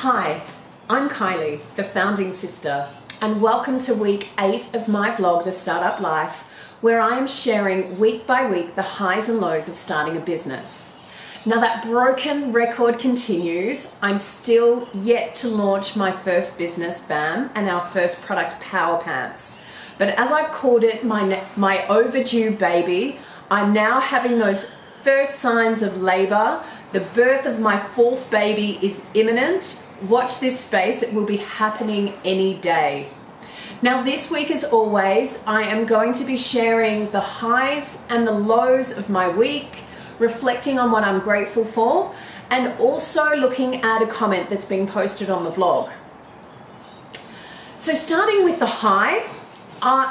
Hi, I'm Kylie, the founding sister, and welcome to week 8 of my vlog, The Startup Life, where I am sharing week by week the highs and lows of starting a business. Now that broken record continues. I'm still yet to launch my first business, Bham, and our first product, Power Pants. But as I've called it, my overdue baby, I'm now having those first signs of labor. The birth of my 4th baby is imminent. Watch this space, it will be happening any day. Now this week, as always, I am going to be sharing the highs and the lows of my week, reflecting on what I'm grateful for, and also looking at a comment that's been posted on the vlog. So starting with the high,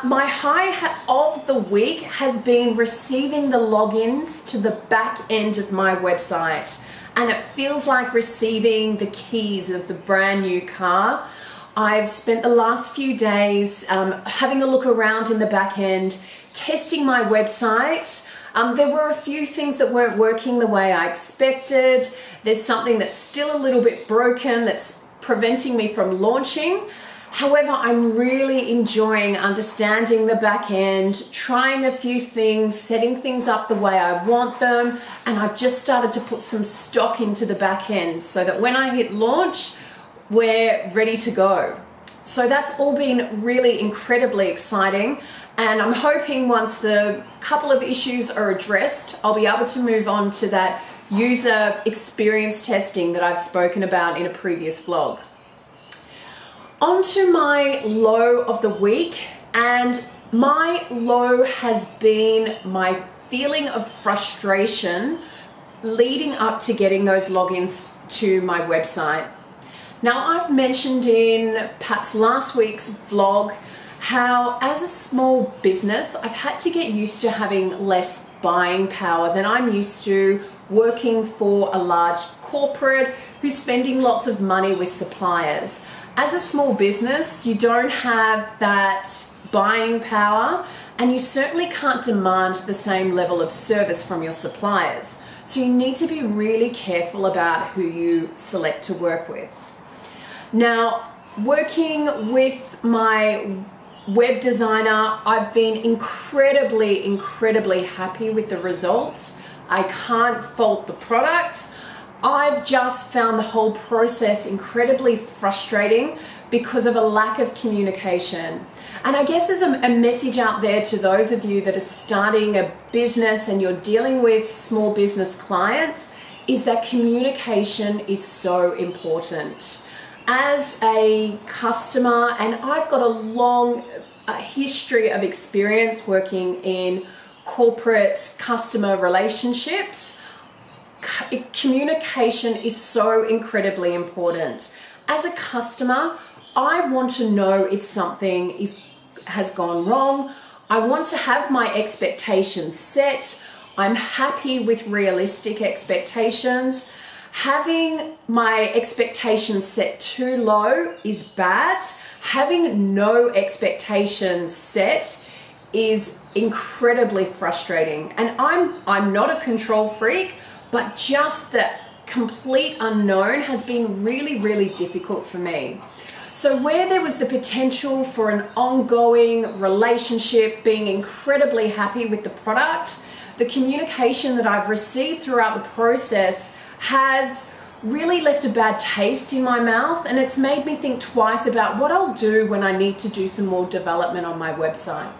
my high of the week has been receiving the logins to the back end of my website, and it feels like receiving the keys of the brand new car. I've spent the last few days having a look around in the back end, testing my website. There were a few things that weren't working the way I expected. There's something that's still a little bit broken that's preventing me from launching. However, I'm really enjoying understanding the back end, trying a few things, setting things up the way I want them, and I've just started to put some stock into the back end so that when I hit launch, we're ready to go. So that's all been really incredibly exciting, and I'm hoping once the couple of issues are addressed, I'll be able to move on to that user experience testing that I've spoken about in a previous vlog. On to my low of the week, and my low has been my feeling of frustration leading up to getting those logins to my website. Now, I've mentioned in perhaps last week's vlog how as a small business, I've had to get used to having less buying power than I'm used to working for a large corporate who's spending lots of money with suppliers. As a small business, you don't have that buying power, and you certainly can't demand the same level of service from your suppliers. So you need to be really careful about who you select to work with. Now, working with my web designer, I've been incredibly happy with the results. I can't fault the product. I've just found the whole process incredibly frustrating because of a lack of communication. And I guess there's a message out there to those of you that are starting a business and you're dealing with small business clients, is that communication is so important. As a customer, and I've got a long history of experience working in corporate customer relationships, communication is so incredibly important. As a customer, I want to know if something has gone wrong. I want to have my expectations set. I'm happy with realistic expectations. Having my expectations set too low is bad. Having no expectations set is incredibly frustrating. And I'm not a control freak, but just the complete unknown has been really difficult for me. So where there was the potential for an ongoing relationship, being incredibly happy with the product, the communication that I've received throughout the process has really left a bad taste in my mouth, and it's made me think twice about what I'll do when I need to do some more development on my website.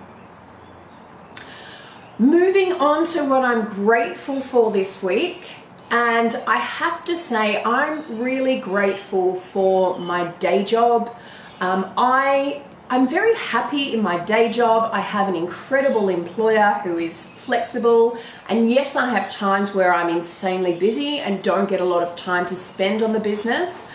Moving on to what I'm grateful for this week, and I have to say I'm really grateful for my day job. I'm very happy in my day job. I have an incredible employer who is flexible, and yes, I have times where I'm insanely busy and don't get a lot of time to spend on the business,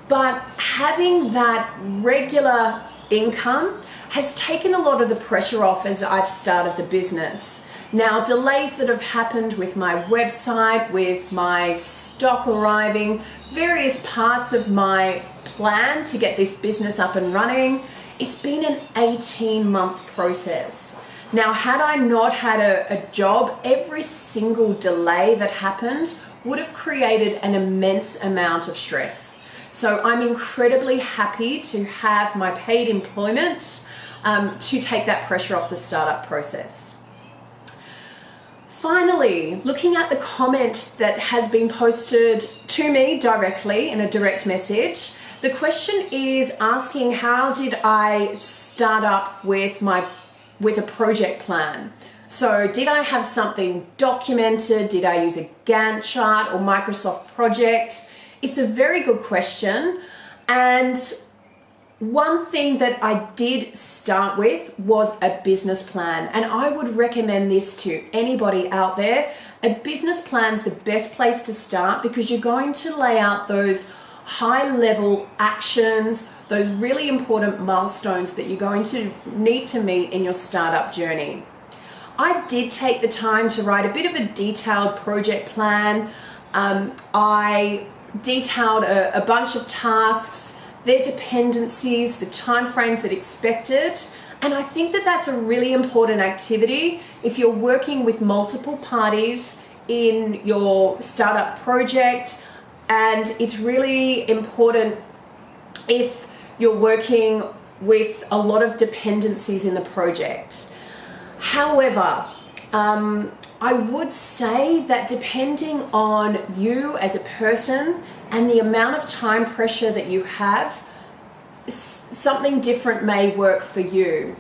but having that regular income has taken a lot of the pressure off as I've started the business. Now, delays that have happened with my website, with my stock arriving, various parts of my plan to get this business up and running, it's been an 18-month process. Now, had I not had a job, every single delay that happened would have created an immense amount of stress. So I'm incredibly happy to have my paid employment to take that pressure off the startup process. Finally, looking at the comment that has been posted to me directly in a direct message, the question is asking, how did I start up with a project plan? So did I have something documented? Did I use a Gantt chart or Microsoft project? It's a very good question. And one thing that I did start with was a business plan. And I would recommend this to anybody out there. A business plan is the best place to start because you're going to lay out those high level actions, those really important milestones that you're going to need to meet in your startup journey. I did take the time to write a bit of a detailed project plan. I detailed a bunch of tasks, their dependencies, the timeframes that expected. And I think that that's a really important activity if you're working with multiple parties in your startup project. And it's really important if you're working with a lot of dependencies in the project. However, I would say that depending on you as a person and the amount of time pressure that you have, something different may work for you.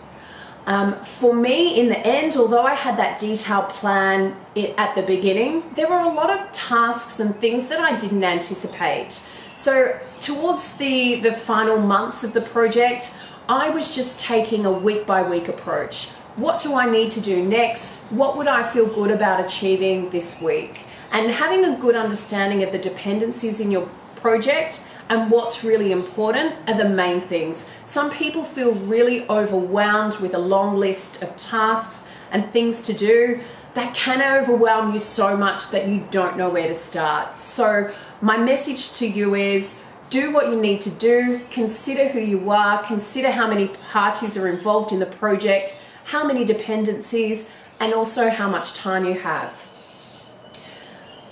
For me, in the end, although I had that detailed plan at the beginning, there were a lot of tasks and things that I didn't anticipate. So towards the final months of the project, I was just taking a week-by-week approach. What do I need to do next? What would I feel good about achieving this week? And having a good understanding of the dependencies in your project and what's really important are the main things. Some people feel really overwhelmed with a long list of tasks and things to do. That can overwhelm you so much that you don't know where to start. So my message to you is, do what you need to do, consider who you are, consider how many parties are involved in the project, how many dependencies, and also how much time you have.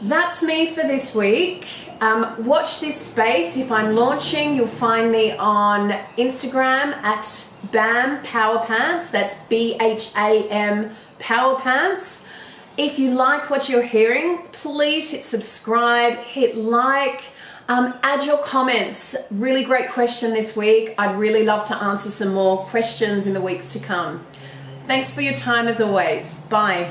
That's me for this week. Watch this space. If I'm launching, you'll find me on Instagram at Bham Power Pants. That's BHAM Power Pants. If you like what you're hearing, please hit subscribe, hit like, add your comments. Really great question this week. I'd really love to answer some more questions in the weeks to come. Thanks for your time as always. Bye.